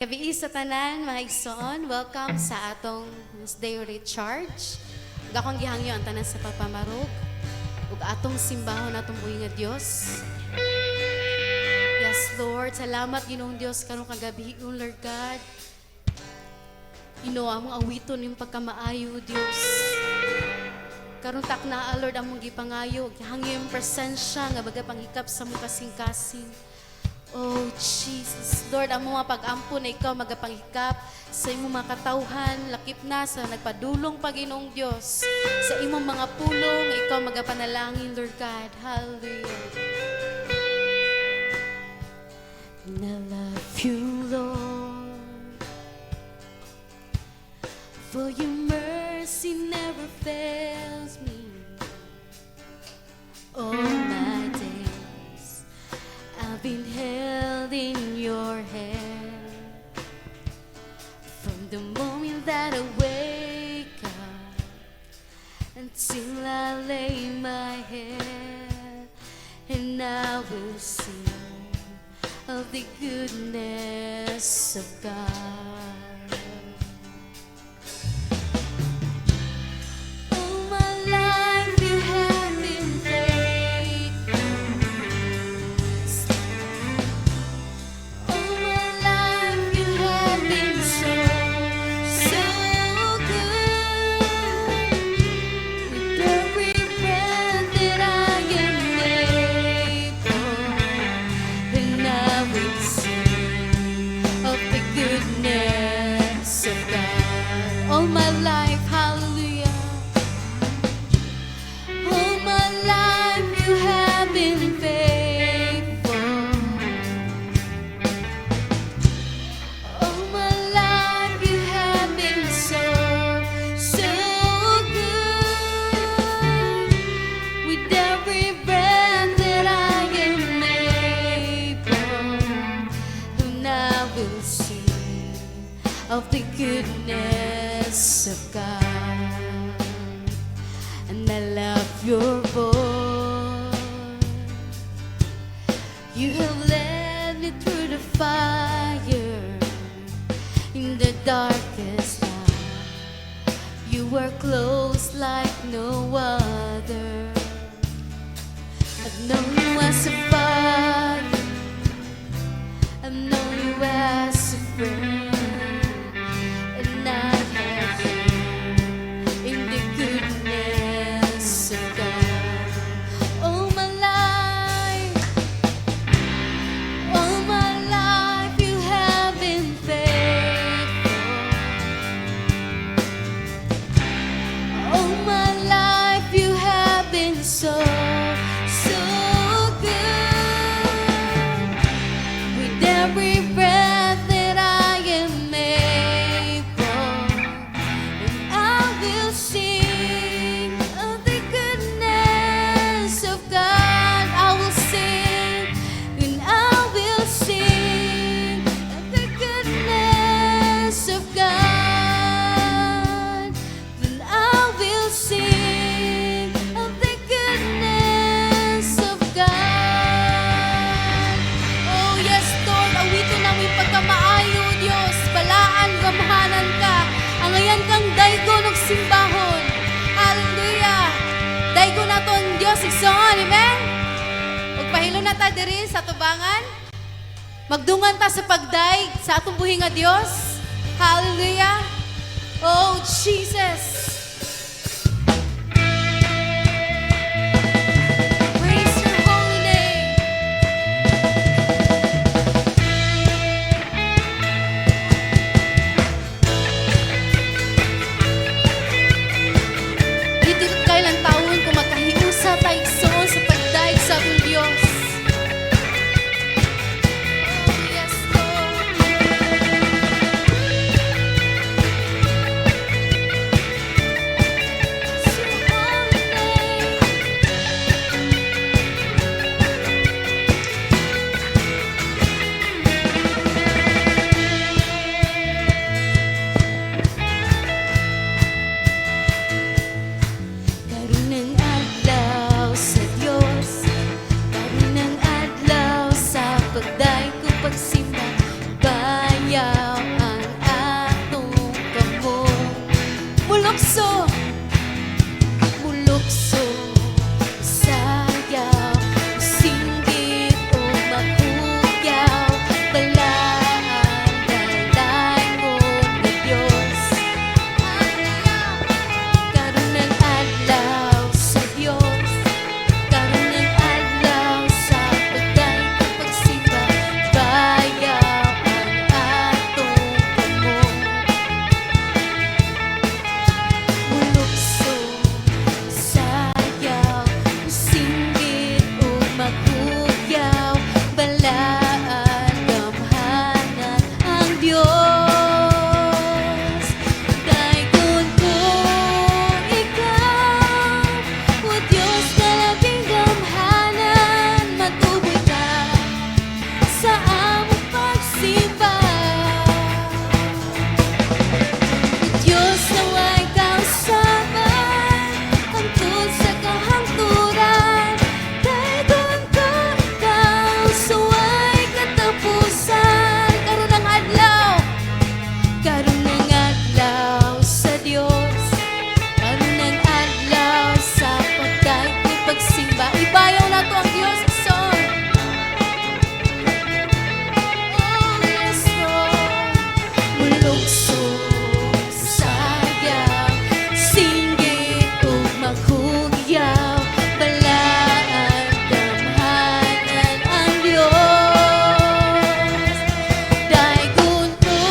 Gabi sa tanan, mga igsoon, welcome sa atong Day Recharge. Gakong gihangyo ang tanan sa papamarog ug atong simbahon atong buhi nga Dios. Yes, Lord, salamat Ginoong Dios karong kagabi, Lord God. Ino among awiton ning pagkamaayo, Dios. Karong takna, Lord, among gipangayo, gihangyo yung presensya nga baga panghikap sa mong kasing-kasing. Oh, Jesus. Lord, ang mga pag-ampo na ikaw magapanghikap sa imong mga katawhan, lakip na sa nagpadulong Panginoong Diyos. Sa imong mga pulong, ikaw magapanalangin, Lord God. Hallelujah. And I love you, Lord, for your mercy never fails me. All my days I've been held in your hand. From the moment that I wake up until I lay my head, and I will sing of the goodness of God. All my life you have been faithful. All my life you have been so, so good. With every breath that I am able, and I will sing of the goodness of God. All my life, hallelujah. All my life you have been faithful. All my life you have been so, so good. With every breath that I am able, and I will sing of the goodness of God. And I love your voice. You have led me through the fire in the darkest night. You were close like no other. I've known you as a father, I've known you as a friend, and I have lived in the goodness of God. All my life you have been faithful. All my life you have been so, so good. With every breath that I am able, and I will sing of the goodness of God. I will sing, and I will sing of the goodness of God. Then I will sing of the goodness of God. Oh yes, Lord, awiton namin pagkamaayo, Diyos. Balaan, gamahanan ka. Angayan kang daygo ng simbahon. Hallelujah. Daygo na to ang Diyos, igsoon. Amen? Magpahilo na ta diri sa tubangan. Magdungan ta sa pagdaig sa atong buhi nga Diyos. Hallelujah. Oh, Jesus. Praise your holy name. Dito kailan taon kung magkahiusa tayo igsoon sa pagdaig sa atong Diyos. Oh, yes, Lord. mulukso, mulukso, sayaw, singgit o maghuyaw, balaan, dalangon na Diyos. Karon ng adlaw sa Diyos, karon ng adlaw sa pagday pagsimba, bayaw ang atong kamot. Mulukso, sayaw, singgit o maghuyaw, balaan, gamhanan ang Diyos. Dayon ko ikaw, o Diyos na labing gamhanan, matuboy ka sa among pagsimba. Diyos naway kausaban, hangtod sa kahangturan, dayon ko ikaw, suway katapusan. Karon ang adlaw, karon ang adlaw sa Diyos, karon ang adlaw sa pagday o pagsimba. Ibayaw na to ang Diyos sa song. Oh yes Lord, mulukso, sayaw, singgit o maghuyaw, balaan, gamhanan ang Diyos. Dayon ko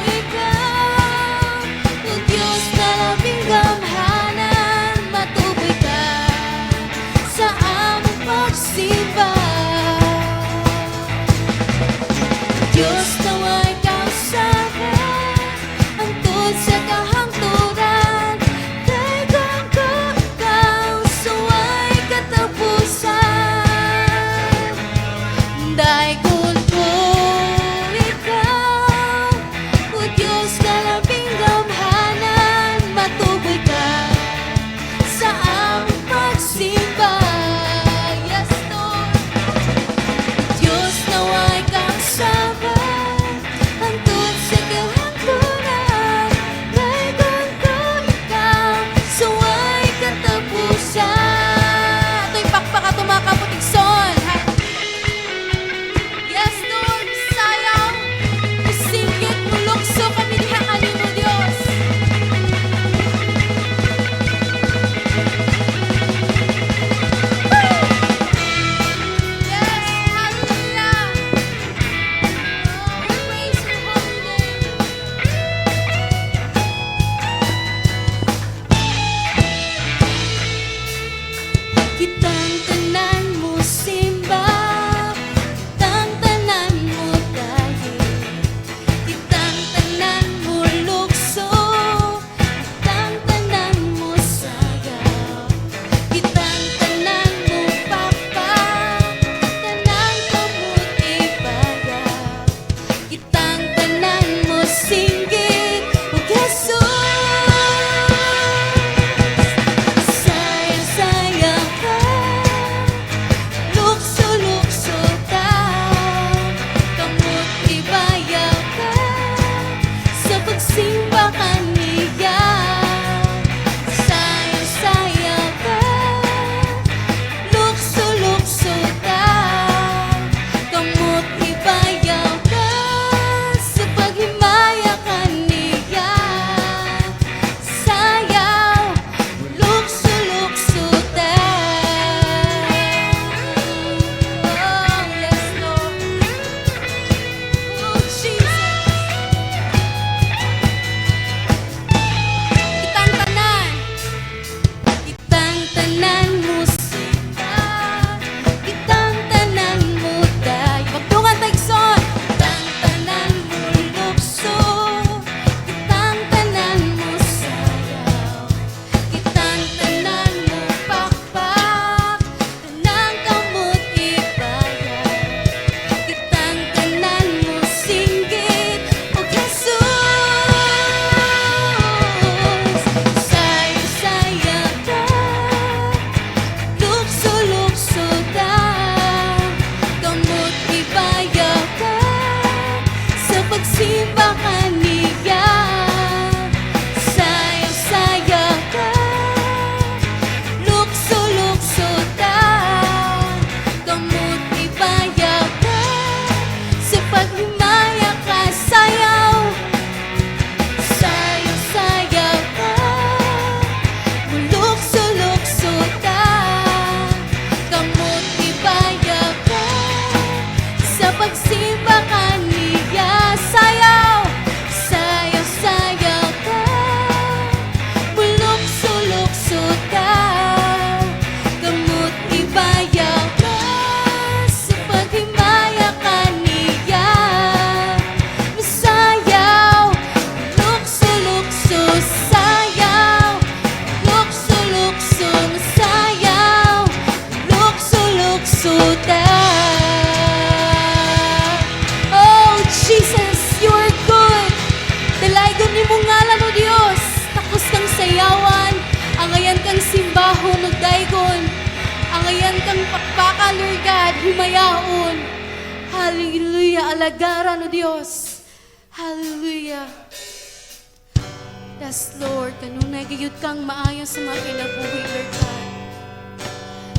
ikaw, o Diyos na labing gamhanan, matuboy ka sa among pagsimba. Diyos naway kausaban, hangtod sa kahangturan, dayon ko ikaw, suway katapusan. Dayon ko ikaw, o Diyos na labing gamhanan, matuboy ka sa among pagsimba. Yes Lord, Diyos naway kausaban, hangtod sa kahangturan, dayon ko ikaw, suway katapusan. Ito'y pakpak at mga kaputikson. Yes Lord, sayaw, singgit, mulukso kami diha kanimo Diyos. Yes, hallelujah. Oh, we praise your holy name. Kitang tanan mo simba, kitang tanan mo dahil, kitang tanan mo lukso, kitang tanan mo sayaw, kitang tanan mo papa, tanang kamot ibayaw, kitang tanan mo singgit o Jesus. Sayang-sayang ka, lukso-lukso ka, kamot ibayaw ka, sa pagsimba kaniya. Sayang-sayang ka, lukso-lukso ka, kamot ibayaw ka, sa paghimaya kaniya. Sayaw, lukso-lukso ta. Oh yes Lord, oh Jesus. Kitang tanan, kitang tanan mo simba, kitang tanan mo day. Magtungan taigson. Kitang tanan mo lukso, kitang tanan mo sayaw, kitang tanan mo pakpak, tanang kamot ibayaw, kitang tanan mo singgit o Jesus. Sayang-sayang ka, lukso-lukso ka, kamot ibayaw ka, sa pagsimba kaniya. Sayang kaalagaran, O Dios. Hallelujah. Yes, Lord, kanong nagayod kang maayo sa mga kinabuhi, Lord God.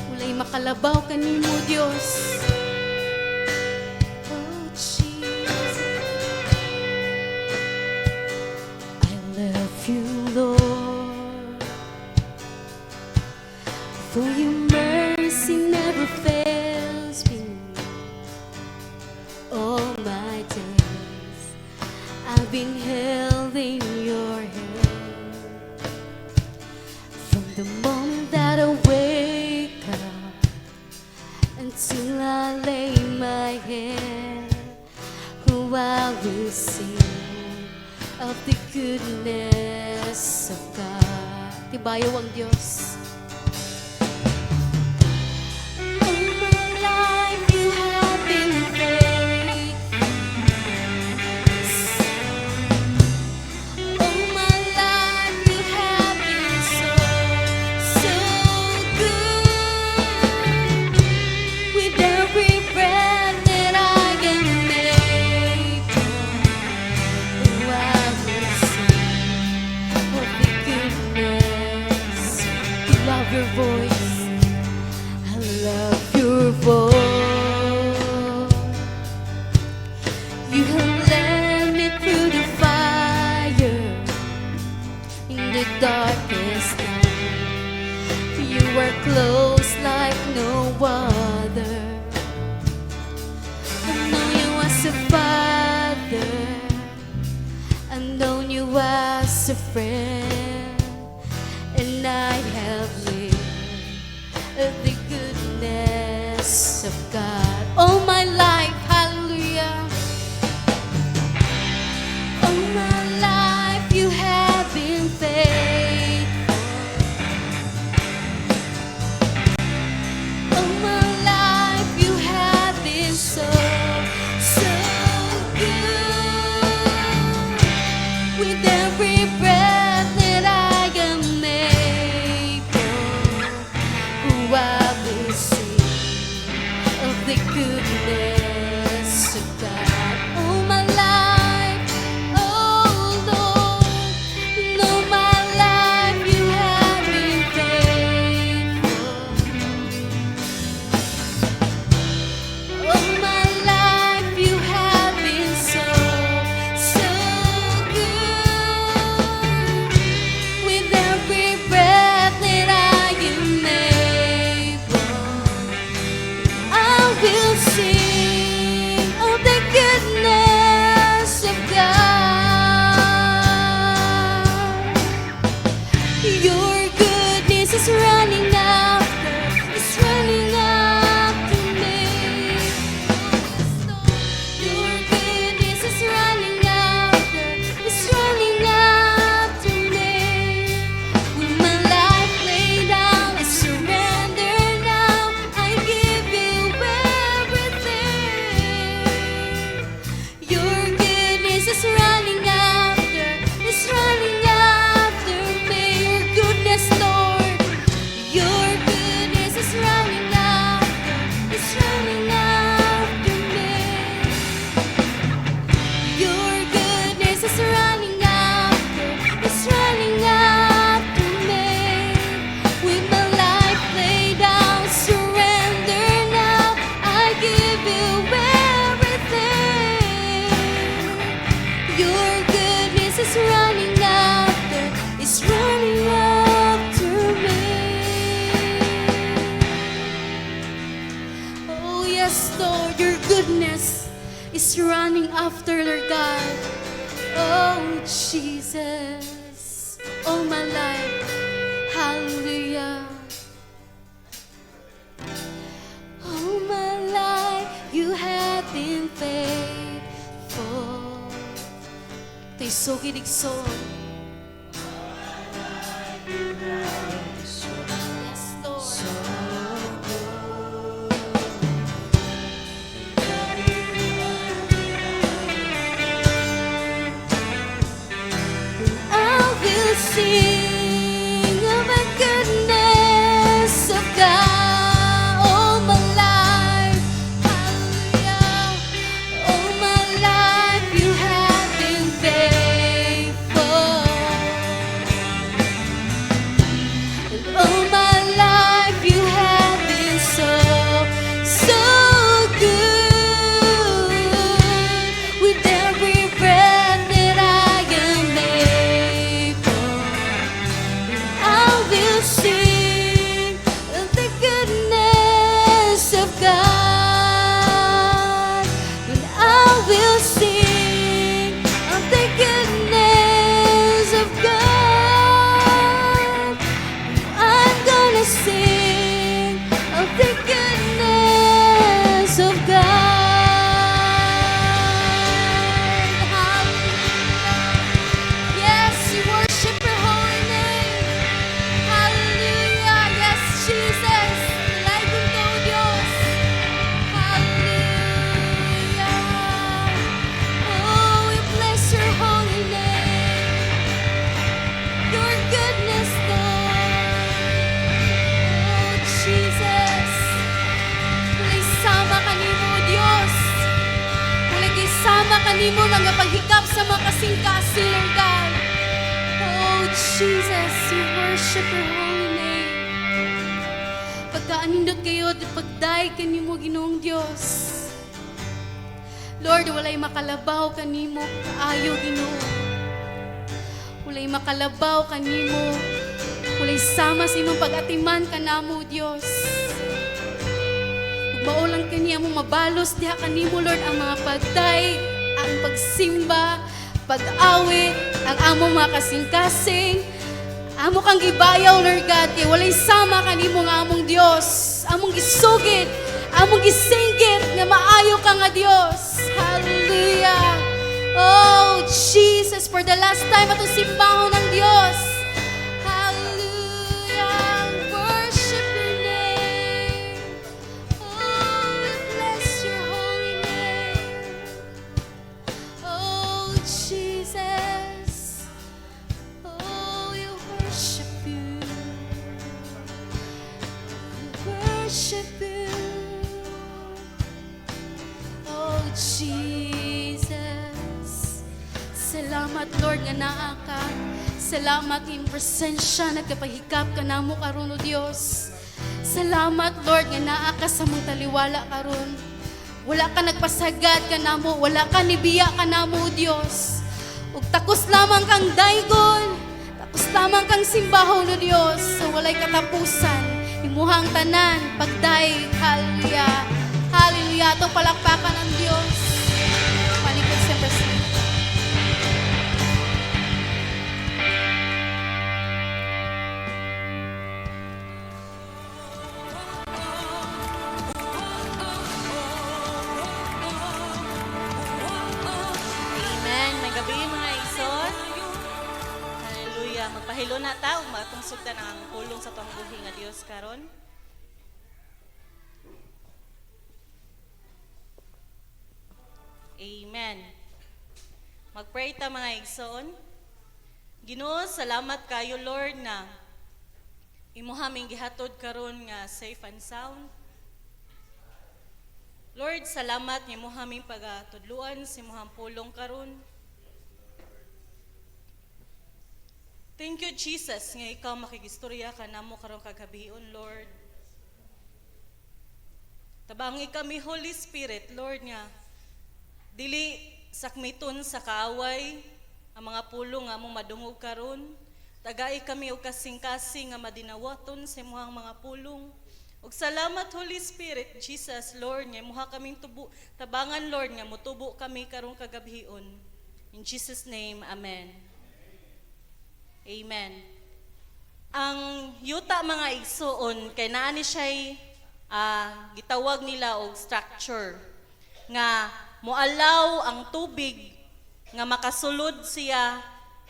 Walay makalabaw kanimo, Dios. Oh, Jesus. I love you, Lord, for your mercy never fails me. All my days I've been held in your hand. From the moment that I wake up until I lay my head, oh, I will sing of the goodness of God. Tibayo ang Diyos. All my life you have been faithful. All my life you have been so, so good. With every breath that I am able, oh, I will sing of the goodness. You love your voice. I love your voice. You have led me through the fire in the darkest night. You are close like no other. I know you as a father. I know you as a friend. And I have lived the goodness of God all my life. Hallelujah. All my life you have been faithful. All my life you have been so, so good. With every breath that I am able, oh, I will sing of the goodness of God. All my life, oh Lord, all my life you have been faithful. All my life you have been so, so good. With every breath that I am able, I will sing of the goodness of God. Your goodness is running after, it's running after me. Your goodness is running after, it's running after me. With my life laid down, I surrender now. I give you everything. Your goodness is running after, it's running after me. Your goodness, Lord. Your goodness is running after, it's running after me. Your goodness is running after, it's running after me. With my life laid down, surrender now. I give you everything. Your goodness is running after, it's running after me. Oh yes, Lord, your goodness is running after, Lord God. Oh Jesus, all my life, hallelujah. All my life you have been faithful. Ito'y sugilig-song. Yes, Lord. I will sing of the goodness of God all my life. Hallelujah. All my kanimo nagapaghikap sa mga kasing-kasing, Lord God. Oh, Jesus, we worship your holy name. Pagkaanindot kayo, pagday kanimo, Ginoong Diyos. Lord, walay makalabaw kanimo, kaayo, Ginoo. Walay makalabaw kanimo, walay sama sa imong pag-atiman kanamo, Diyos. Maulang kaniya mo mabalos diha kanimo, Lord, ang mga pagday, ang pagsimba, pag-awit, ang among mga kasing-kasing, amo kang gibayaw, Lord God, kay walay sama kanimo nga among Dios, among gisugid, among gisinggit nga maayo ka nga Dios. Hallelujah. Oh, Jesus, for the last time atong simbahon ng Dios. Hallelujah. Worship your name. Oh, we bless your holy name. Oh, Jesus. Oh, we worship you. We worship you. Oh, Jesus. Salamat, Lord, nga naa ka. Salamat in presensya, nagkapahikap ka namo karon, O Dios. Salamat, Lord, nga naa ka sa mong taliwala karon. Wala ka nagpasagad ka namo, wala ka nibiya ka namo, O Dios. Ug takos lamang kang daygon, takos lamang kang simbahon, O Dios, sa walay katapusan. Imuhang tanan, pagday, hallelujah. Hallelujah, itong palakpakan ng Diyos. Malikod sa Brazil. Amen. May gabi mga igsoon. Hallelujah. Magpahilo na ta ug matong sugdan ang pulong sa tuang buhi nga Dios karon. Amen. Magpray ta mga igsoon. Ginoo, salamat kayo Lord na imo haming gihatod karon nga safe and sound. Lord, salamat nga imo haming pagatudluan sa imong pulong karon. Thank you Jesus nga ikaw makigistorya ka namo karon kagabion Lord. Tabangi kami Holy Spirit Lord nga dili sakmiton sa kaaway ang mga pulong nga among madungog karon. Tagai kami og kasing-kasing nga madinawaton sa imong mga pulong. Ug salamat Holy Spirit Jesus Lord nga imuha kaming tubo tabangan Lord nga motubo kami karong kagabhion. In Jesus name, amen. Amen. Ang yuta mga igsoon kay naa ni siya'y gitawag nila og structure nga moalaw ang tubig nga makasulod siya,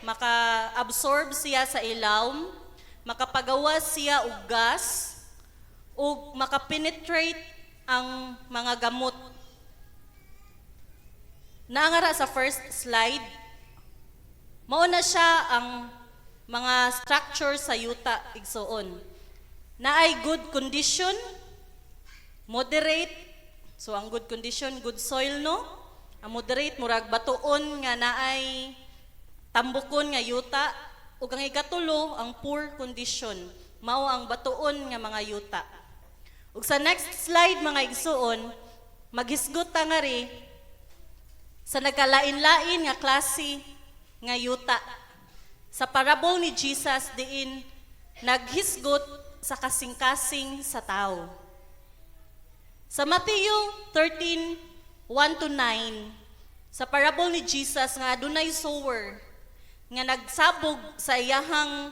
maka-absorb siya sa ilawom, makapagawas siya og gas, ug makapenetrate ang mga gamot. Naangara sa first slide, mauna siya ang mga structure sa yuta igsoon. Naay good condition, moderate, so ang good condition, good soil no? Ang moderate, murag batuon nga naay tambukon nga yuta, ug ang ikatulo, ang poor condition, mao ang batuon nga mga yuta. Ug sa next slide mga igsuon, maghisgot ta nga ri sa nagkalain-lain nga klase nga yuta. Sa parable ni Jesus diin naghisgot sa kasing-kasing sa tao. Sa Mateo 13:1-9, sa parable ni Jesus nga adunay sower nga nagsabog sa iyahang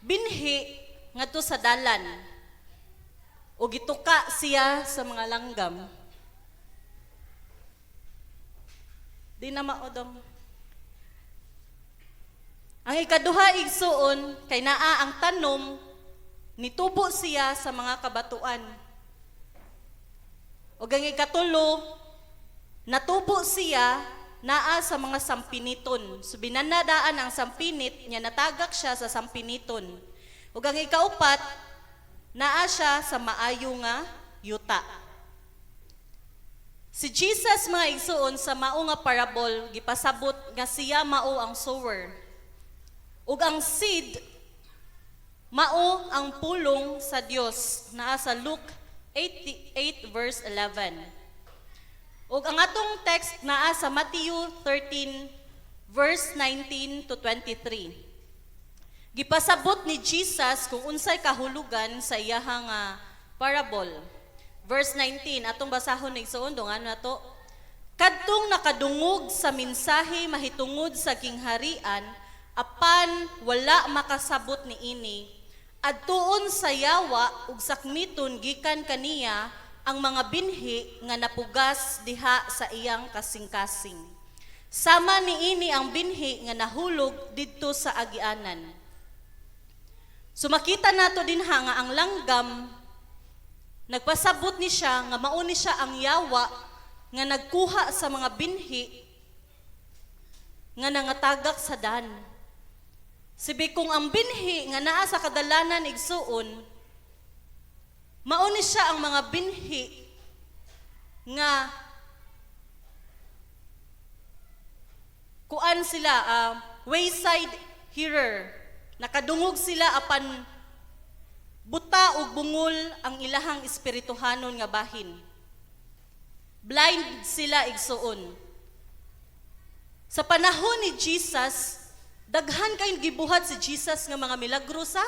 binhi ngadto sa dalan. O gituka siya sa mga langgam. Di na maodong. Ang ikaduha igsuon kay naa ang tanom nitubo siya sa mga kabatuan. O ang ikatulo natubo siya naa sa mga sampiniton. So binanadaan ang sampinit nya natagak siya sa sampiniton. O ang ikaupat naa siya sa maayo nga yuta. Si Jesus mga igsoon sa mao nga parable gipasabot nga siya mao ang sower. Ug ang seed mao ang pulong sa Dios naa sa Luke 8 verse 11. Ug ang atong text naa sa Matthew 13 verse 19 to 23. Gipasabot ni Jesus kung unsay kahulugan sa iyahang parable. Verse 19, atong basahon ni igsoon dungan nato. Kadtong nakadungog sa mensahe mahitungod sa kingharian, apan wala makasabot niini, adtuon sa yawa ug sakmiton gikan kaniya ang mga binhi nga napugas diha sa iyang kasing-kasing. Sama niini ang binhi nga nahulog didto sa agianan. So makita nato dinha nga ang langgam nagpasabot ni siya nga mao ni siya ang yawa nga nagkuha sa mga binhi nga nangatagak sa dan. Sibi kung ang binhi nga naa sa kadalanan igsuon, mao ni siya ang mga binhi nga kuan sila wayside hearer. Nakadungog sila apan buta ug bungol ang ilahang espirituhanon nga bahin. Blind sila igsuon. Sa panahon ni Jesus, daghan kay gibuhat si Jesus nga mga milagro sa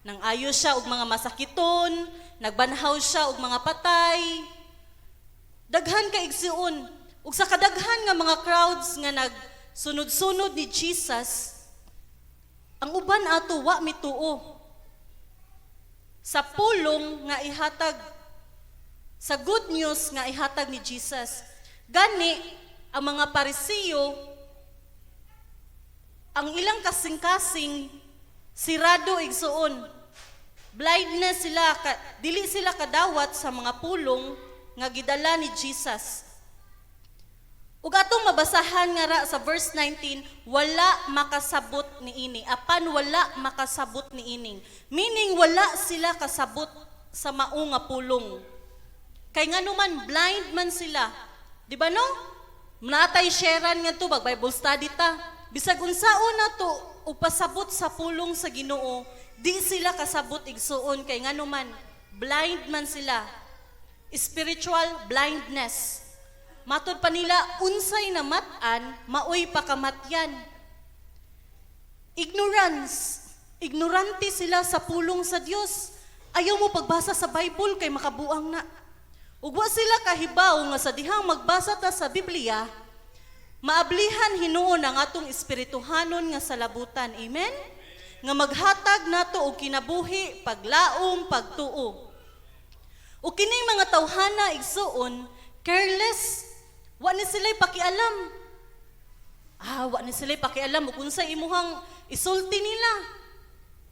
nang ayo siya og mga masakiton, nagbanhaw siya og mga patay. Daghan kay igsuon. Ug sa kadaghan nga mga crowds nga nagsunod-sunod ni Jesus, ang uban ato wa mituo sa pulong nga ihatag, sa good news nga ihatag ni Jesus. Gani, ang mga Parisiyo, ang ilang kasing-kasing, sirado igsuon. Blindness sila, dili sila kadawat sa mga pulong nga gidala ni Jesus. Ug atong mabasahan nga ra sa verse 19, wala makasabot niini. Apan wala makasabot niining. Meaning wala sila kasabot sa mao nga pulong. Kay nganuman blind man sila. Di ba no? Natay sharean nga to bag Bible study ta. Bisag unsaon nato ug pasabot sa pulong sa Ginoo, di sila kasabot igsuon kay nganuman blind man sila. Spiritual blindness. Matod pa nila, unsay na matan, maoy pakamatyan. Ignorance. Ignorante sila sa pulong sa Dios. Ayaw mo pagbasa sa Bible kay makabuang na. Ugwa sila kahibaw nga sa dihang magbasa ta sa Biblia, maablihan hinuon ang atong espirituhanon nga salabutan. Amen? Nga maghatag nato og kinabuhi, paglaom, pagtuo. O kining mga tawhana igsuon, careless. Wa ni sila'y pakialam. Wa ni sila'y pakialam kung sa imuhang isulti nila.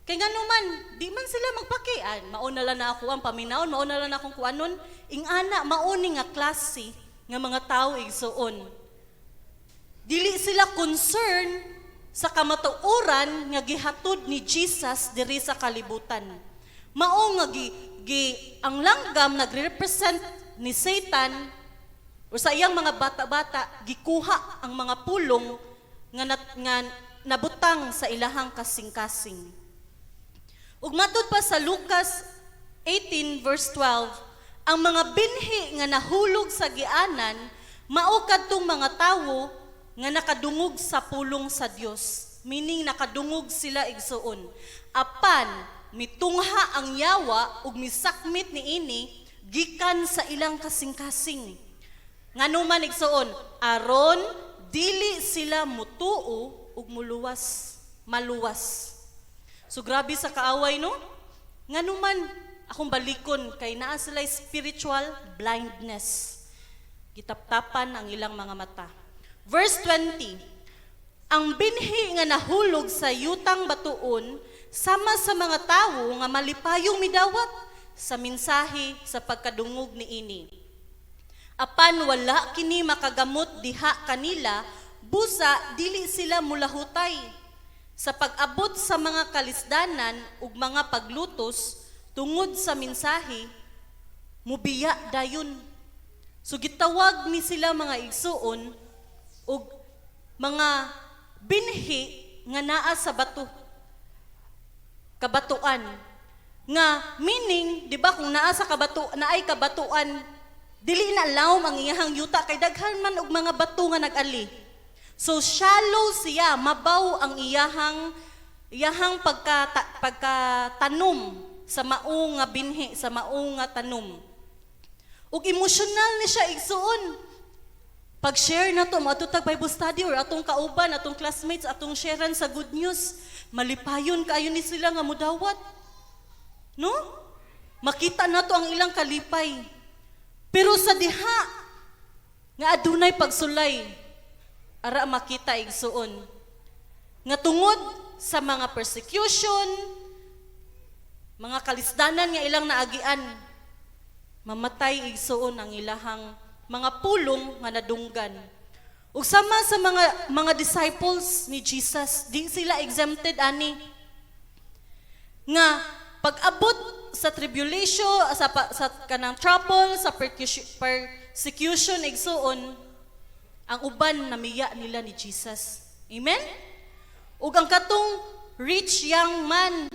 Kaya nga naman, di man sila magpakian. Mauna lang na ako ang paminaon, mauna lang na akong kuanon. Ingana, mauni nga klase nga mga tao igsuon. Dili sila concern sa kamatuoran nga gihatod ni Jesus diri sa kalibutan. Mao nga ang langgam nagre-represent ni Satan o sa iyang mga bata-bata, gikuha ang mga pulong nga nabutang sa ilahang kasing-kasing. Ug matud pa sa Lucas 18 verse 12, ang mga binhi nga nahulog sa gianan, mao kadtong mga tawo nga nakadungog sa pulong sa Dios. Meaning nakadungog sila igsuon. Apan mitungha ang yawa ug misakmit niini gikan sa ilang kasing-kasing. Nganuman igsuon, aron dili sila mutuo ug maluwas. So grabe sa kaaway no? Nganuman akong balikon kay naa sila spiritual blindness. Gitaptapan ang ilang mga mata. Verse 20, ang binhi nga nahulog sa yutang batuon sama sa mga tawo nga malipayong midawat sa mensahe sa pagkadungog niini. Apan wala kini makagamot diha kanila, busa dili sila mulahutay. Sa pag-abot sa mga kalisdanan ug mga paglutos tungod sa mensahe, mubiya dayon. So gitawag ni sila mga igsuon og mga binhi nga naa sa bato, kabatuan. Nga meaning, di ba, kung naa sa naay kabatuan, dili na lawom ang iyahang yuta kay daghan man og mga bato nga nag-ali. So shallow siya, mabaw ang iyahang pagkatanom sa maong nga binhi, sa maong nga tanom. Ug emotional ni siya igsuon. Pag-share na to, matutag Bible study or atong kauban, atong classmates, atong sharean sa good news, malipayon kaayo ni sila nga mudawat. No? Makita na to ang ilang kalipay. Pero sa diha, nga adunay pagsulay, ara makita igsuon. Nga tungod sa mga persecution, mga kalisdanan nga ilang naagian, mamatay igsuon ang ilahang mga pulong nga nadunggan. Ug sama sa mga disciples ni Jesus, di sila exempted ani. Nga pag-abot sa tribulation, sa kanang trouble, sa persecution igsuon, ang uban namiya nila ni Jesus. Amen? Ug ang katong rich young man,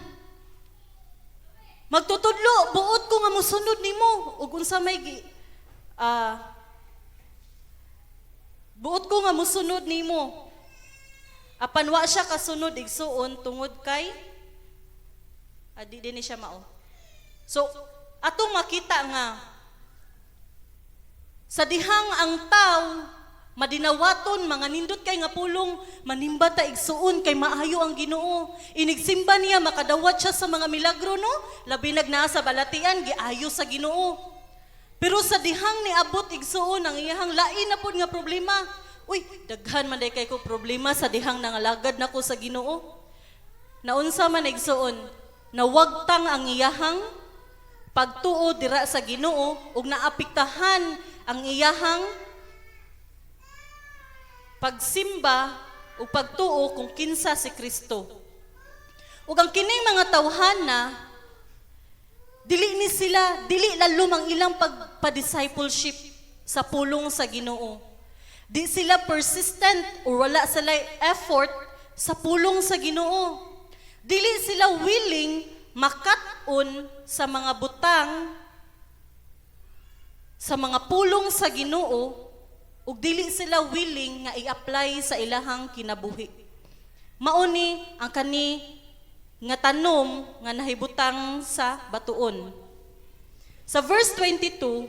magtutudlo, buot ko nga musunod nimo. Ug unsa may buot ko nga musunod nimo. Apan wa siya kasunod igsuon tungod kay di din siya mao. So atong makita nga sa dihang ang tao madinawaton mga nindot kay nga pulong manimba ta igsuon kay maayo ang Ginoo. Inigsimba niya makadawat siya sa mga milagro no. Labi nagnaa sa balatian giayo sa Ginoo. Pero sa dihang niabot igsuon ang iyahang lain na pud nga problema. Uy, daghan man day kay ko problema sa dihang nangalagad nako sa Ginoo. Naunsa man igsuon, nawagtang ang iyahang pagtuo dira sa Ginoo ug naapektahan ang iyahang pagsimba o pagtuo kung kinsa si Kristo. Ug ang kining mga tawhana, dili lalom ang ilang pagpa-discipleship sa pulong sa Ginoo. Di sila persistent o wala sila effort sa pulong sa Ginoo. Dili sila willing makat-on sa mga butang, sa mga pulong sa Ginoo, ug dili sila willing nga i-apply sa ilahang kinabuhi. Mauni ang kani nga tanom nga nahibutang sa batuon. Sa verse 22,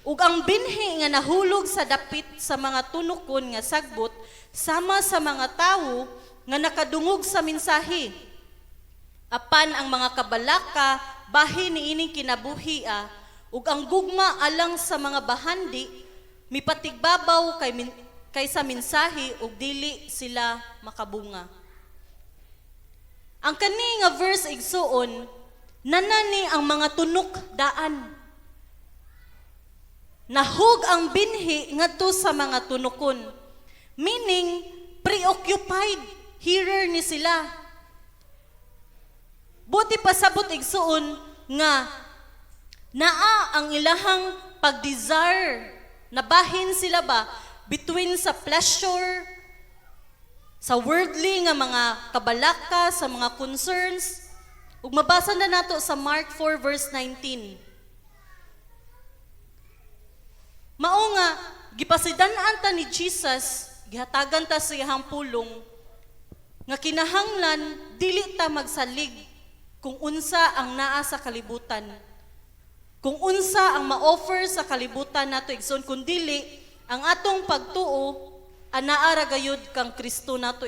ug ang binhi nga nahulog sa dapit sa mga tunukon nga sagbot sama sa mga tawo nga nakadungog sa mensahe. Apan ang mga kabalaka bahin niining kinabuhia ug ang gugma alang sa mga bahandi mipatigbabaw kay sa mensahe ug dili sila makabunga. Ang kani nga verse igsuon, nanani ang mga tunok daan. Nahug ang binhi ngadto sa mga tunokon. Meaning, preoccupied hearer ni sila. Buti pasabot igsuon nga naa ang ilahang pag-desire. Nabahin sila ba between sa pleasure, sa worldly nga mga kabalaka, sa mga concerns. Ug mabasa na nato sa Mark 4 verse 19. Mao nga gipasidan-an ta ni Jesus, gihatagan ta sa iyang pulong nga kinahanglan dili ta magsalig kung unsa ang naa sa kalibutan. Kung unsa ang ma-offer sa kalibutan nato igsoon kun dili ang atong pagtuo anaa ra gayud kang Kristo nato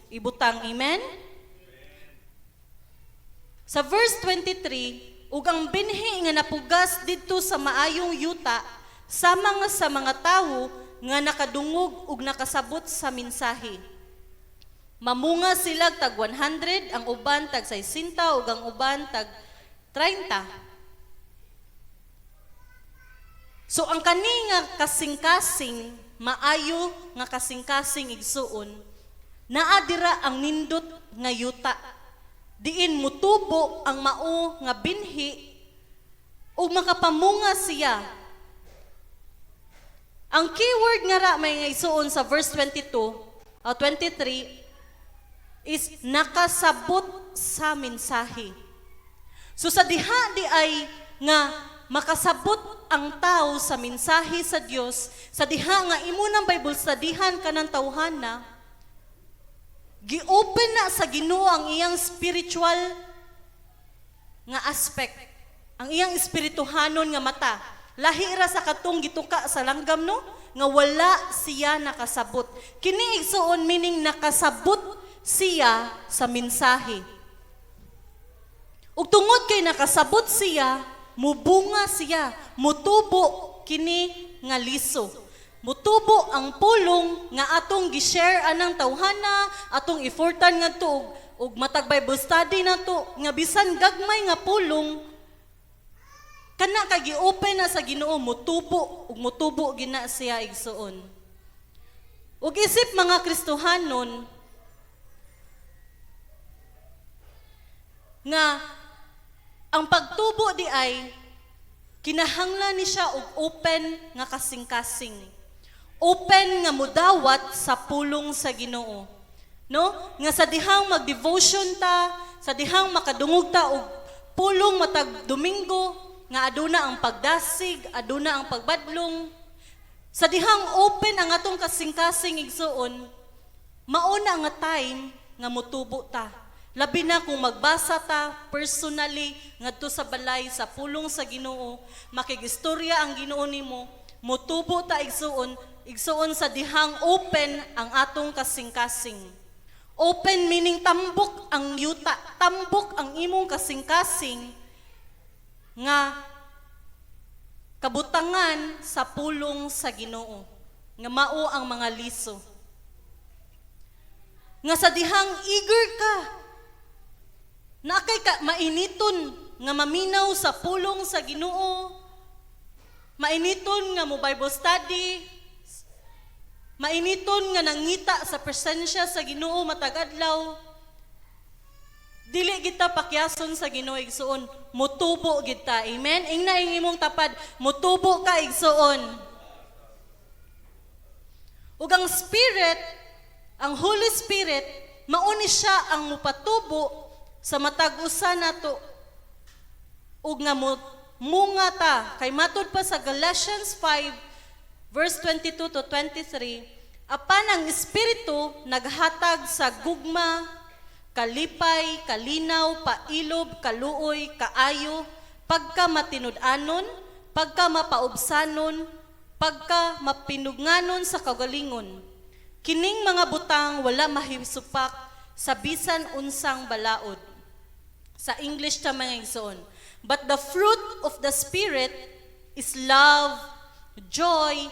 ibutang. Amen? Sa verse 23, ug ang binhi nga napugas didto sa maayong yuta sama nga sa mga tawo nga nakadungog ug nakasabot sa mensahe. Mamunga sila tag 100, ang uban tag 60 ug ang uban tag 30. So ang kani nga kasing-kasing, maayo nga kasing-kasing igsuon, naa dira ang nindot nga yuta. Diin mutubo ang mao nga binhi ug makapamunga siya. Ang keyword nga ra may nga isuon sa verse 23 is nakasabot sa mensahe. So sa diha di ay nga makasabot ang tao sa mensahe sa Dios, sa diha nga imo ng Bible studyhan kanang tawhana, gi-open na sa Ginoo ang iyang spiritual nga aspect, ang iyang espirituhanon nga mata. Lahi ra sa katong gituka sa langgam no, nga wala siya nakasabot. Kini igsuon meaning nakasabot siya sa mensahe. Ug tungod kay nakasabot siya, mubunga siya, mutubo kini nga liso. Mutubo ang pulong nga atong gi-share anang tawhana, atong effortan ngadto ug matag Bible study nato nga bisan gagmay nga pulong kana kay gi-open na sa Ginoo, mutubo ug mutubo gina siya igsuon. Ug isip mga Kristohanon nga ang pagtubo di ay kinahanglan ni siya og open nga kasing-kasing. Open nga mudawat sa pulong sa Ginoo. No? Nga sa dihang mag-devotion ta, sa dihang makadungog ta og pulong matag Domingo, nga aduna ang pagdasig, aduna ang pagbadlong. Sa dihang open ang atong kasing-kasing igsuon, mauna nga time nga mutubo ta. Labi na kung magbasa ta personally ngadto sa balay sa pulong sa Ginoo, makigistorya ang Ginoo nimo, mutubo ta igsuon sa dihang open ang atong kasing-kasing. Open meaning tambok ang yuta, tambok ang imong kasing-kasing nga kabutangan sa pulong sa Ginoo, nga mao ang mga liso. Nga sa dihang eager ka, na kay ka mainiton nga maminaw sa pulong sa Ginoo, mainiton nga mo Bible study, mainiton nga nangita sa presensya sa Ginoo matag adlaw, dili kita pakyason sa Ginoo igsuon, mutubo gid ta. Amen. Ingna ing imong tapad, mutubo ka igsuon. Ug ang Spirit, ang Holy Spirit, mauni siya ang mupatubo sa matag usa nato. Ug nga munga ta kay matud pa sa Galatians 5 verse 22 to 23, apan ang Espiritu naghatag sa gugma, kalipay, kalinaw, pailob, kaluoy, kaayo, pagka matinud-anon, pagka mapaubsanon, pagka mapinugnanon sa kagalingon. Kining mga butang wala mahisupak sa bisan unsang balaod. Sa English ta mga igsoon. But the fruit of the Spirit is love, joy,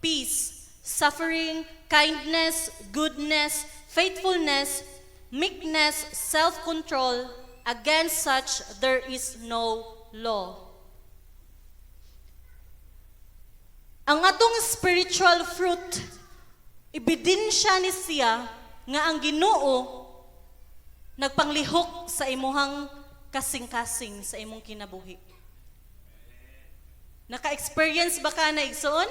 peace, suffering, kindness, goodness, faithfulness, meekness, self-control. Against such there is no law. Ang atong spiritual fruit, ebidensya ni siya nga ang Ginoo nagpanglihok sa imuhang kasing-kasing sa imong kinabuhi. Naka-experience ba ka na igsoon?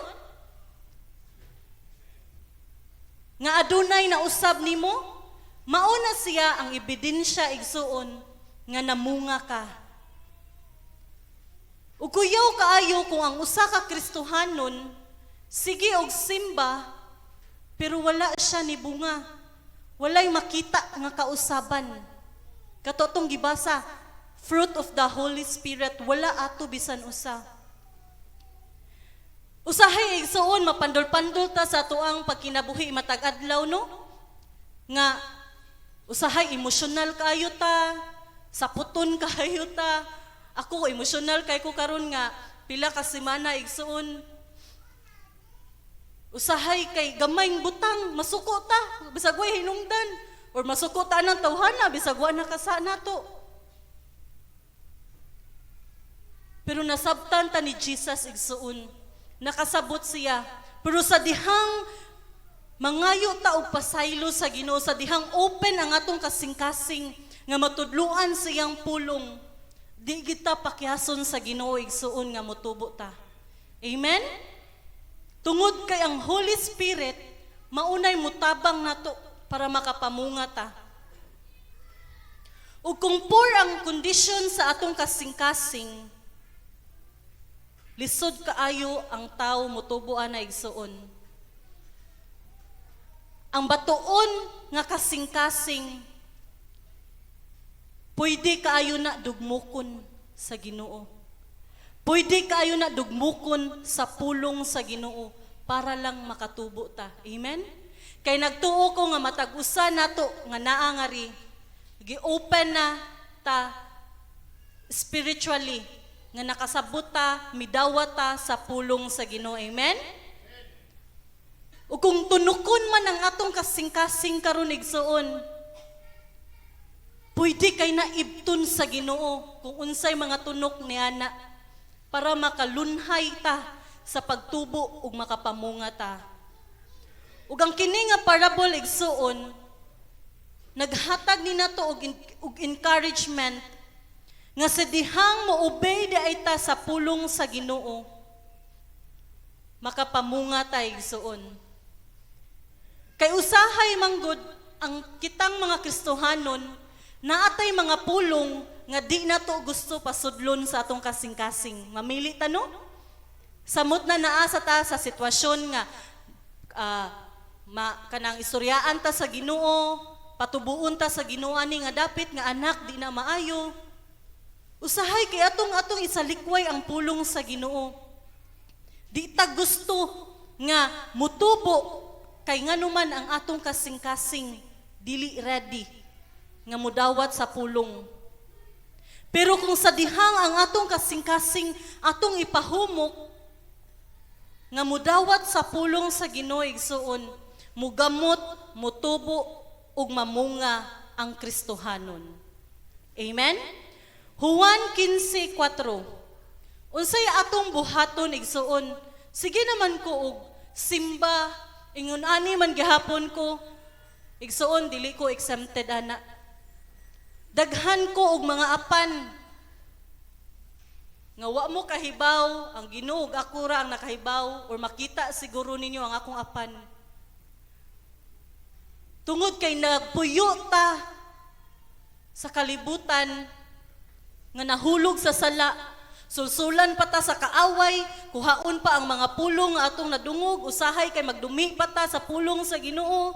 Nga adunay na usab nimo? Mauna siya ang ebidensya igsuon nga namunga ka. Ug kuyaw kaayo kung ang usa ka Kristohanon sige og simba pero wala siya ni bunga. Walay makita nga kausaban. Katotong gibasa, fruit of the Holy Spirit, wala ato bisan usa. Usahay igsuon mapandol-pandol ta sa tuang pagkinabuhi matag adlaw no? Nga usahay emosyonal kayo ta, saputon kayo ta. Ako emosyonal kay ko karon nga pila ka semana igsuon. Usahay kay gamayng butang, masuko ta, bisag way hinungdan, or masuko ta ng tawhana, bisag wa nakasa nato. Pero nasabtan ta ni Jesus igsuon, nakasabot siya. Pero sa dihang mangayo ta og pasaylo sa Ginoo, sa dihang open ang atong kasing-kasing nga matudluan siyang pulong, di kita pakyason sa Ginoo igsuon nga motubo ta. Amen? Tungod kay ang Holy Spirit maunay mutabang nato para makapamunga ta. Ug kung poor ang kondisyon sa atong kasing-kasing, lisod kaayo ang tao motubuan na igsuon. Ang batuon nga kasing-kasing pwede kaayo na dugmukon sa Ginoo. Pwede kaayo na dugmukon sa pulong sa Ginoo para lang makatubo ta. Amen? Kay nagtuo ko nga matag-usa nato nga naa nga ri gi-open na ta spiritually nga nakasabot ta, midawat ta sa pulong sa Ginoo. Amen? O kung tunukon man ang atong kasing-kasing karon igsuon, pwede kay na ibton sa Ginoo kung unsay mga tunok niana para makalunhay ta sa pagtubo ug makapamunga ta. Ug ang kini nga parable igsuon, naghatag ni nato og encouragement nga sa dihang mo-obey di ay ta sa pulong sa Ginoo, makapamunga ta igsuon. Kay usahay manggod ang kitang mga Kristohanon naatay mga pulong nga di nato gusto pasudlon sa atong kasing-kasing. Mamili ta no? Samot na naa sa ta sa sitwasyon nga kanang istoryaan ta sa Ginoo, patubuon ta sa Ginoo ani nga dapit nga anak di na maayo. Usahay kay atong isalikway ang pulong sa Ginoo. Di ta gusto nga mutubo kay nganuman ang atong kasing-kasing dili ready nga mudawat sa pulong. Pero kung sa dihang ang atong kasing-kasing atong ipahumok nga mudawat sa pulong sa Ginoo igsuon, mugamot, mutubo ug mamunga ang Kristohanon. Amen? Juan 15:4. Unsay atong buhaton igsuon? Sige naman ko og simba, ingon ani man gihapon ko, igsuon dili ko exempted ana. Daghan ko og mga apan nga wa mo kahibaw, ang Ginoo ug ako ra ang nakahibaw or makita siguro ninyo ang akong apan. Tungod kay nagpuyo ta sa kalibutan nga nahulog sa sala, sulsulan pa ta sa kaaway, kuhaon pa ang mga pulong nga atong nadungog, usahay kay magdumi pa ta sa pulong sa Ginoo.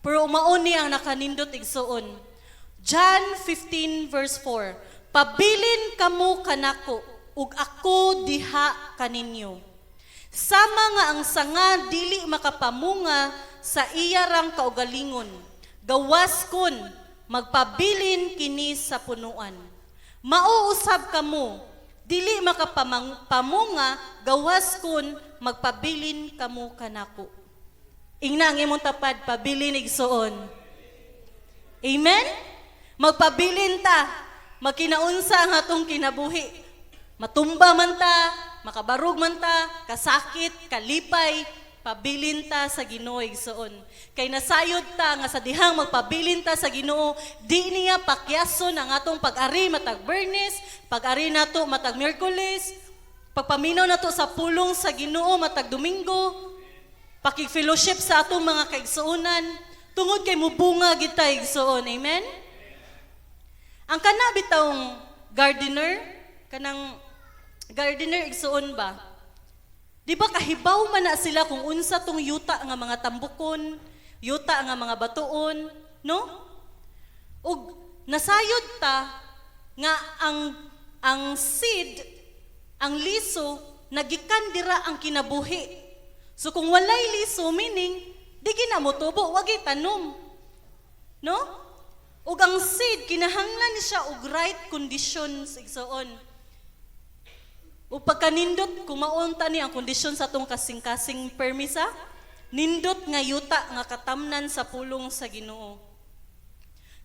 Pero umaon ni ang nakanindot igsuon. John 15:4. Pabilin kamo kanako ug ako diha kaninyo. Sama nga ang sanga dili makapamunga sa iya rang kaugalingon. Gawas kon magpabilin kini sa punuan. Mauusab kamo, dili makapamunga, gawas kun magpabilin kamo kanako. Ingna ang imong tapad, pabilin igsuon. Amen? Magpabilin ta, makinaunsa ang atong kinabuhi. Matumba man ta, makabarog man ta, kasakit, kalipay, pabilin ta sa Ginoo igsuon. Kay nasayod ta nga sa dihang magpabilin ta sa Ginoo, di niya pakyason ang atong pag-ari matag Bernes, pag-ari nato matag Miyerkules, pagpaminaw nato sa pulong sa Ginoo matag Domingo, pakig-fellowship sa atong mga kaigsuonan, tungod kay mubunga gid ta igsuon. Amen? Ang kana bitawng kanang gardener igsuon ba? Di ba kahibaw man na sila kung unsa tong yuta nga mga tambukon, yuta nga mga batuon, no? Ug nasayod ta nga ang seed, ang liso, nagikan dira ang kinabuhi. So kung walay liso, meaning, di ginamotubo, wag itanom. No? Ug ang seed, kinahanglan siya og right conditions, igsoon. O pagkanindot, kumaunta ni ang kondisyon sa itong kasing-kasing permisa, nindot nga yuta nga katamnan sa pulong sa Ginoo.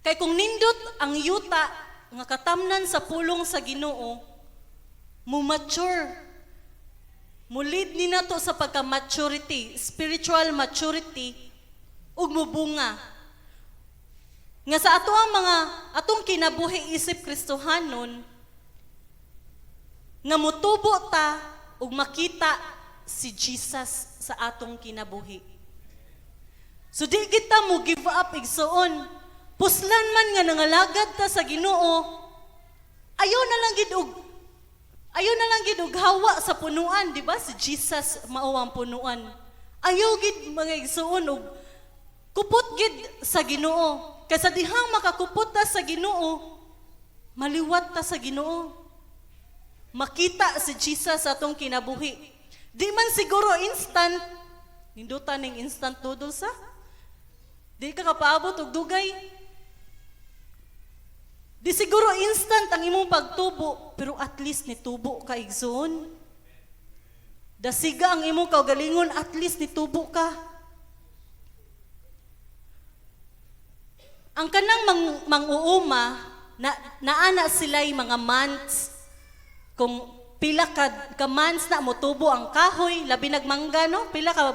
Kay kung nindot ang yuta nga katamnan sa pulong sa Ginoo, mu-mature. Mulid ni nato sa pagka-maturity, spiritual maturity, ug mubunga. Nga sa atong kinabuhi isip Kristohanon, nga mutubo ta ug makita si Jesus sa atong kinabuhi. So di kita mo give up igsoon. Puslan man nga nangalagad ta sa Ginoo, ayaw na lang gid og hawa sa punuan, di ba? Si Jesus mao ang punuan. Ayaw gid mga igsoon og kupot gid sa Ginoo. Kaysa dihang makakupot ta sa Ginoo, maliwat ta sa Ginoo. Makita si Jesus sa atong kinabuhi. Di man siguro instant, nindutan ning instant noodles ha? Di ka kapaabot og dugay. Di siguro instant ang imong pagtubo, pero at least nitubo ka igsoon. Dasiga ang imong kaugalingon, at least nitubo ka. Ang kanang manguuma, naana sila'y mga months, kung pila ka months na motubo ang kahoy, labi nagmangga, no? Pila ka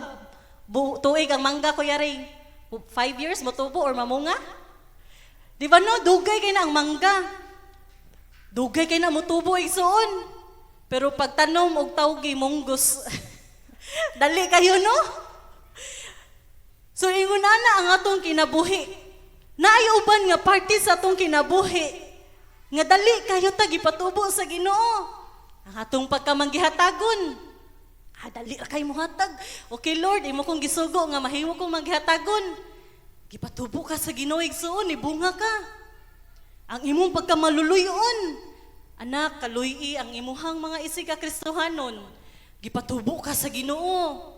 tuig ang mangga ko yari, 5 years motubo or mamunga? Di ba no, dugay kay na ang mangga. Dugay kay na motubo igsoon. Pero pag tanom og tawgi munggos, dali kayo no? So ingon ana ang atong kinabuhi. Naay uban nga parte sa atong kinabuhi nga dali kayo ta gipatubo sa Ginoo. Ang atong pagkamanggihatagon. Dali ra kay mohatag. Okay Lord, imo kong gisugo nga mahimo kong manggihatagon. Gipatubo ka sa Ginoo igsoon, ibunga ka. Ang imong pagkamaluluyon, anak, kaluyi ang imuhang mga isig ka Kristohanon. Gipatubo ka sa Ginoo.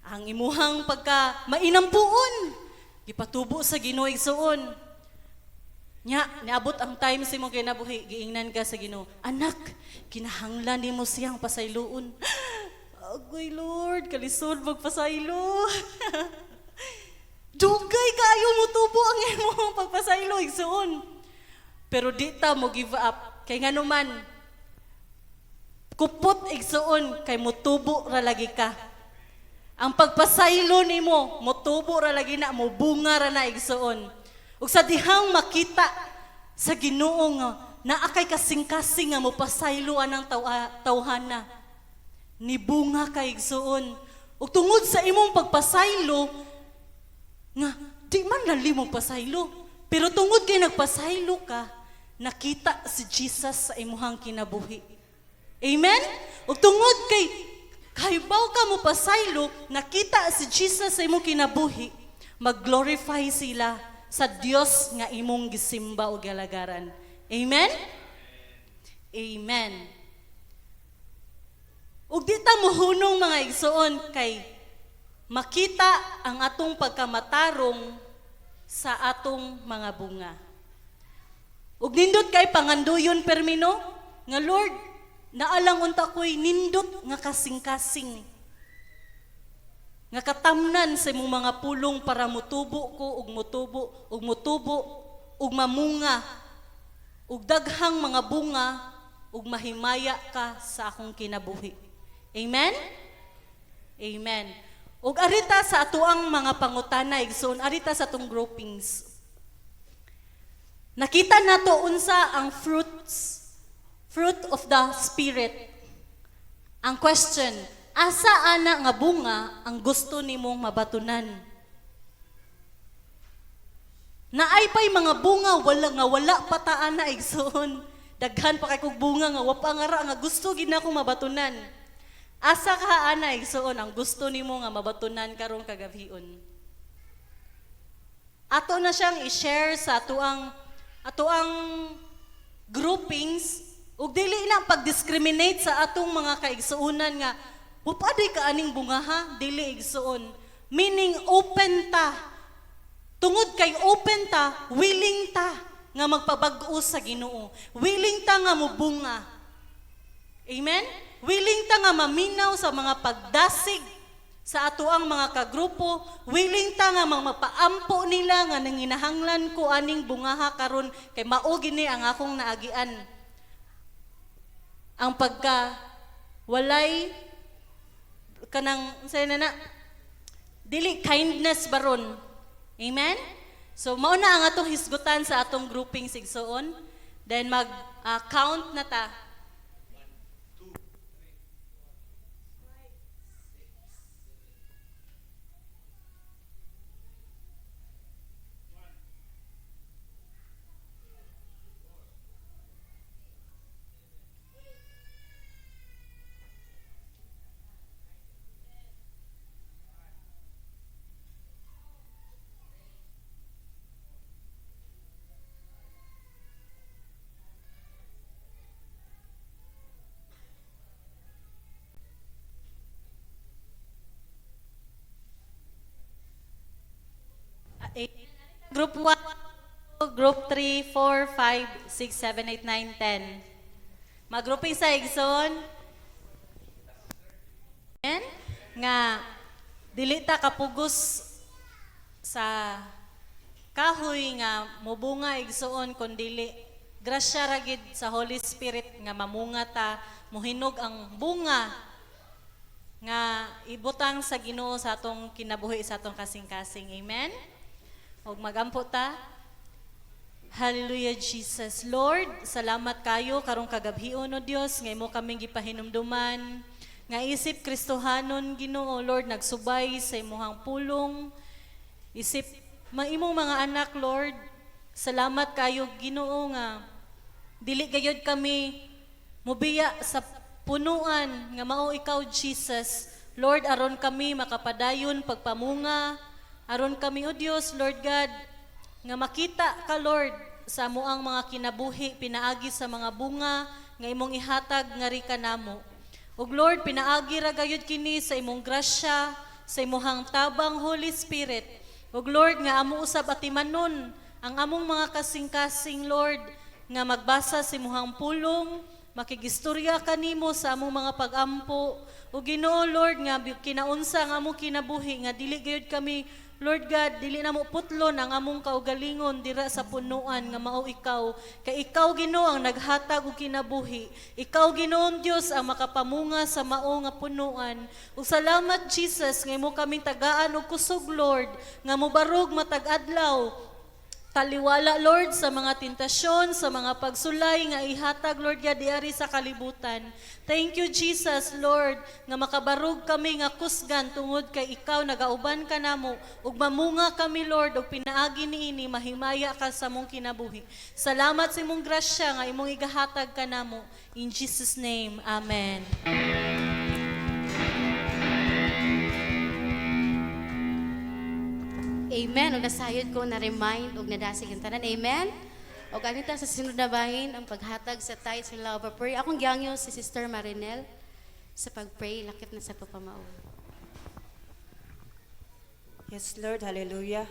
Ang imuhang pagka mainampuon, gipatubo sa Ginoo igsoon. Nya, niabot ang time sa imong kinabuhi, giingnan ka sa Ginoo. Anak, kinahanglan nimo siyang pasayloon. Agoy Lord, kalisod magpasaylo. Dugay kayo motubo ang imong pagpasaylo igsoon. Pero di ta mo give up kay nganuman kupot igsoon kay motubo ra lagi ka. Ang pagpasaylo nimo motubo ra lagi na, mo bunga ra na igsoon. Ug sa dihang makita sa Ginoo nga naakay kasing-kasing nga mopasaylo anang tawhana. Ni bunga ka igsoon. Ug tungod sa imong pagpasaylo nga, di man lali mong pasaylo. Pero tungod kay nagpasaylo ka, nakita si Jesus sa imuhang kinabuhi. Amen? O tungod kay kaibaw ka mo pasaylo, nakita si Jesus sa imong kinabuhi, mag-glorify sila sa Dios nga imong gisimba o galagaran. Amen? Amen. Ug di ta mohunong mga igsoon kay makita ang atong pagkamatarong sa atong mga bunga. Ug nindot kay panganduyon permino nga Lord, naalang unta ko'y nindot nga kasing-kasing. Nga katamnan sa imong mga pulong para mutubo ko ug mutubo ug mamunga ug daghang mga bunga ug mahimaya ka sa akong kinabuhi. Amen? Amen. Ug arita sa atuang mga pangutana igsoon, arita sa atong groupings. Nakita nato unsa ang fruit of the Spirit. Ang question, asa ana nga bunga ang gusto nimong mabatunan? Naay pay mga bunga wala pa ta ana igsoon. Daghan pa kay kog bunga nga wa pa nga gusto gid nako mabatunan. Asa ka ana igsoon ang gusto nimo nga mabatunan karong kagabhion. Ato na siyang i-share sa atuang groupings ug dili na pag-discriminate sa atong mga kaigsuonan nga upaday ka aning bungaha, dili igsuon. Meaning open ta. Tungod kay open ta, willing ta nga magpabag-o sa Ginoo. Willing ta nga mubunga. Amen? Willing ta nga maminaw sa mga pagdasig sa atoang mga kagrupo. Willing ta nga magpaampo nila nga nanginahanglan ko aning bungaha karon kay mao gini ang akong naagian. Ang pagka walay kanang say na dili kindness baron. Amen? So mao na ang atong hisgutan sa atong grouping sigsoon. Then mag count na ta. Group 1, Group 3, 4, 5, 6, 7, 8, 9, 10. Mag-grouping sa igsoon. Amen? Nga, dili ta kapugos sa kahoy nga mubunga igsoon kundili grasya ra gid sa Holy Spirit nga mamunga ta muhinog ang bunga nga ibutang sa Ginoo sa atong kinabuhi sa atong kasing-kasing. Amen. Og magampo ta. Hallelujah, Jesus. Lord, salamat kayo karong kagabhion o Dios nga imo kaming gipahinumduman nga isip Kristohanon Ginoo. Lord, nagsubay sa imuhang pulong isip imong mga anak, Lord. Salamat kayo Ginoo nga dili gayud kami mubiya sa punuan nga mao ikaw, Jesus. Lord, aron kami makapadayon pagpamunga, aron kami o Dios, Lord God, nga makita ka, Lord, sa amoang mga kinabuhi, pinaagi sa mga bunga, nga imong ihatag nga ri kanamo. Ug Lord, pinaagi ra gayud kini sa imong grasya, sa imong tabang Holy Spirit. Ug Lord, nga amo usab atimanon ang among mga kasing-kasing, Lord, nga magbasa sa imong pulong, makigistorya kanimo sa among mga pag-ampo. Ug Ginoo, Lord, nga kinaunsa ang among kinabuhi, nga dili gayud kami, Lord God, dili na mo putlon ang among kaugalingon dira sa punuan nga mao ikaw. Kay ikaw Ginoo ang naghatag og kinabuhi. Ikaw Ginoong Dios ang makapamunga sa mao nga punuan. Ug salamat Jesus nga imo kaming tagaan og kusog, Lord, nga mobarog matag adlaw. Taliwala, Lord, sa mga tentasyon, sa mga pagsulay nga ihatag, Lord, diari sa kalibutan. Thank you, Jesus, Lord, nga makabarog kami nga kusgan tungod kay ikaw nagauban ka namo ug mamunga kami, Lord, ug pinaagi niini mahimaya ka sa mong kinabuhi. Salamat sa imong grasya nga imong igahatag ka namo. In Jesus' name, amen. Amen. O nasayod ko na-remind o nadasig ang tanan. Amen. O ganito sa sinunod na bahin ang paghatag sa tithes and love of prayer. Akong gyangyo si Sister Marinel sa pag-pray. Lakip na sa pagpamao. Yes, Lord. Hallelujah.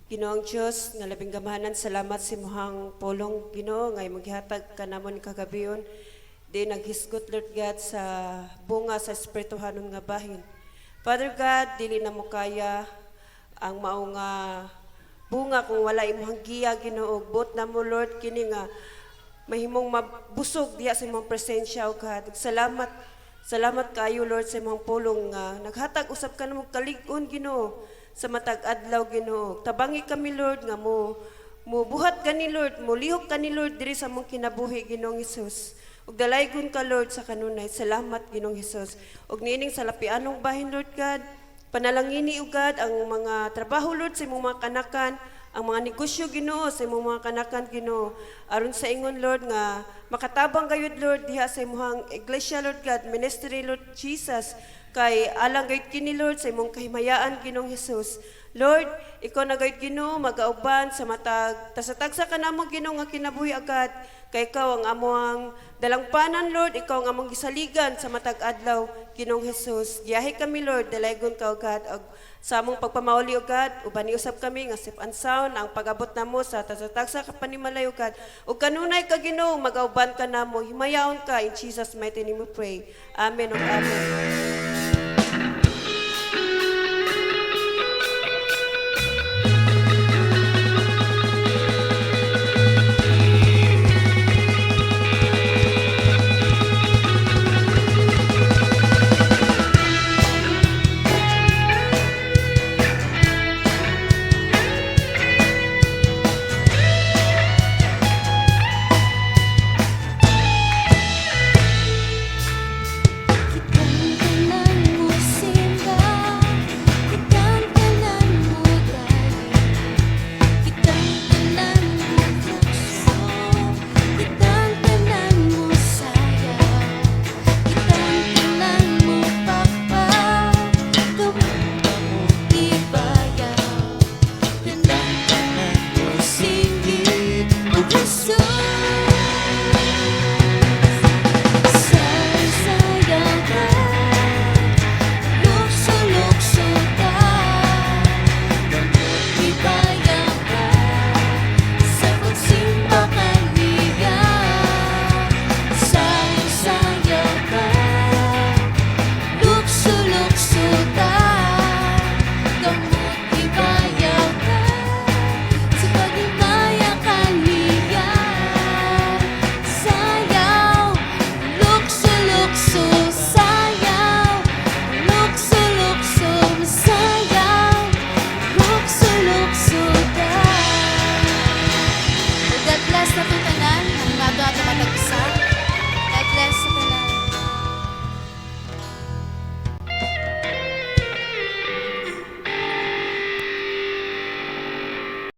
Ginoong Diyos, nga labing gamahanan, salamat si muhang pulong, Ginoo, nga maghihatag ka namon kagabiyon. Di naghisgot, Lord God, sa bunga sa espirituhanon nga bahin. Father God, dili na mo kaya ang mao nga bunga kung wala imong giya, Ginoo. Bot na mo, Lord, kini nga mahimong mabusog diha sa imong presensya, O God. Salamat, salamat kayo, Lord, sa imong pulong nga naghatag usab ka namo kalig-on, Ginoo, sa matag adlaw, Ginoo. Tabangi kami, Lord, nga mo buhat ka ni Lord, mo lihok ka ni Lord diri sa mong kinabuhi, Ginoong Hesus. Ug dalaygon ka, Lord, sa kanunay. Salamat, Ginoong Hesus. Ug niining sa lapianong bahin, Lord God, panalangini, O God, ang mga trabaho, Lord, sa imong mga kanakan, ang mga negosyo, Ginoo, sa imong mga kanakan, Ginoo. Aron sa ingon, Lord, nga makatabang gayud, Lord, diha sa imong iglesia, Lord God, ministry, Lord Jesus, kay alang gayud kini, Lord, sa imong kahimayaan, Ginoong Hesus. Lord, ikaw na gayud, Ginoo, mag-auban sa matag tasatagsa ka namo, Ginoo, nga kinabuhi agad. Kay ikaw ang among dalangpanan, Lord, ikaw ang among gisaligan sa matag adlaw, Ginoong Hesus. Giyahi kami, Lord, dalaygon ka, O God, sa among pagpamauli, O God, ubani usab kami nga safe and sound ang pag-abot namo sa tasatagsa ka panimalay, O God. Ug kanunay ka, Ginoo, mag-auban ka namo, himayaon ka, in Jesus mighty name we pray. Amen ug amen. Kitang igsoon.